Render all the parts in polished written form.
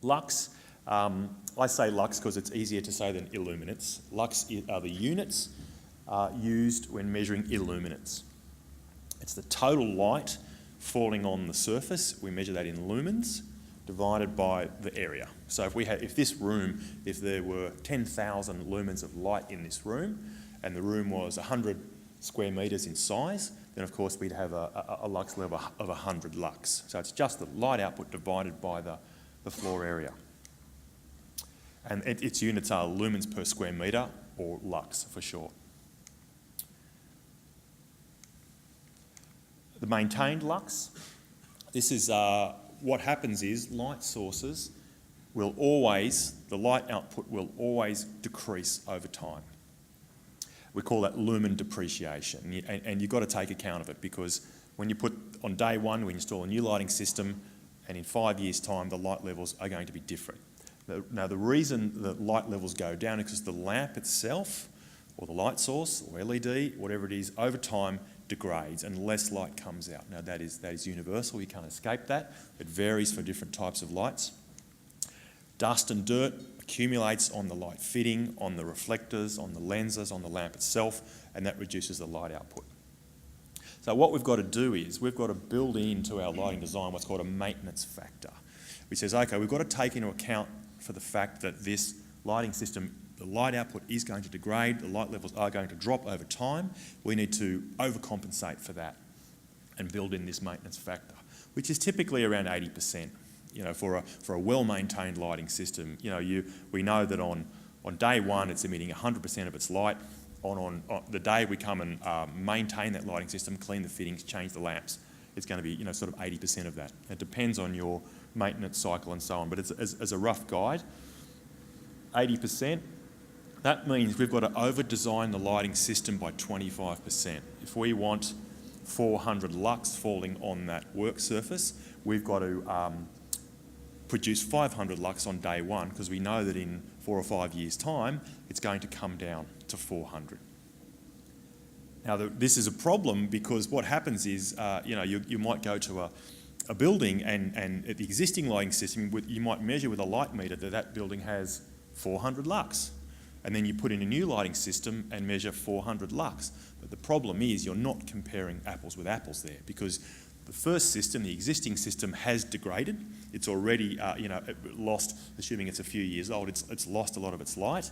Lux, I say lux because it's easier to say than illuminance. Lux are the units used when measuring illuminance. It's the total light falling on the surface. We measure that in lumens divided by the area. So if this room, if there were 10,000 lumens of light in this room, and the room was 100 square metres in size, then of course we'd have a lux level of 100 lux. So it's just the light output divided by the floor area. And its units are lumens per square metre, or lux for short. The maintained lux, this is what happens is light sources will always, the light output will always decrease over time. We call that lumen depreciation, and you've got to take account of it, because when you put, on day one, we install a new lighting system, and in 5 years' time, the light levels are going to be different. Now, the reason that light levels go down is because the lamp itself, or the light source, or LED, whatever it is, over time degrades and less light comes out. Now, that is universal, you can't escape that. It varies for different types of lights. Dust and dirt accumulates on the light fitting, on the reflectors, on the lenses, on the lamp itself, and that reduces the light output. So what we've got to do is we've got to build into our lighting design what's called a maintenance factor, which says, okay, we've got to take into account for the fact that this lighting system, the light output is going to degrade, the light levels are going to drop over time. We need to overcompensate for that and build in this maintenance factor, which is typically around 80%. You know, for a well-maintained lighting system, you know, we know that on day one it's emitting 100% of its light. On the day we come and maintain that lighting system, clean the fittings, change the lamps, it's going to be, you know, sort of 80% of that. It depends on your maintenance cycle and so on, but it's, as a rough guide, 80%. That means we've got to over-design the lighting system by 25%. If we want 400 lux falling on that work surface, we've got to produce 500 lux on day one, because we know that in 4 or 5 years' time, it's going to come down to 400. Now, this is a problem, because what happens is, you know, you might go to a building and at the existing lighting system, you might measure with a light meter that building has 400 lux. And then you put in a new lighting system and measure 400 lux. But the problem is you're not comparing apples with apples there, because the first system, the existing system, has degraded. It's already, you know, lost, assuming it's a few years old, it's lost a lot of its light.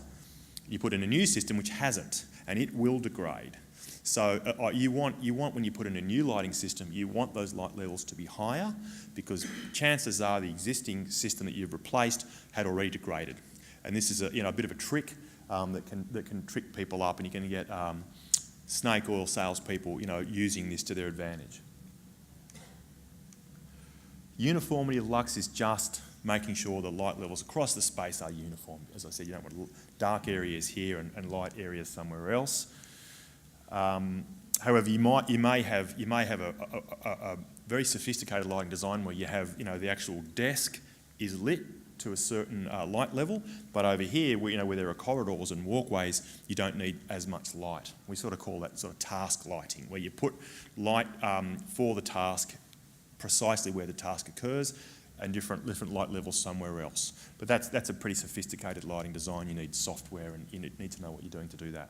You put in a new system which hasn't, and it will degrade. So you want when you put in a new lighting system, you want those light levels to be higher, because chances are the existing system that you've replaced had already degraded. And this is a bit of a trick that can trick people up, and you can get snake oil salespeople, you know, using this to their advantage. Uniformity of lux is just making sure the light levels across the space are uniform. As I said, you don't want dark areas here and light areas somewhere else. However, you may have a very sophisticated lighting design where you have, you know, the actual desk is lit to a certain light level, but over here, where there are corridors and walkways, you don't need as much light. We sort of call that sort of task lighting, where you put light for the task precisely where the task occurs, and different light levels somewhere else. But that's a pretty sophisticated lighting design. You need software, and you need to know what you're doing to do that.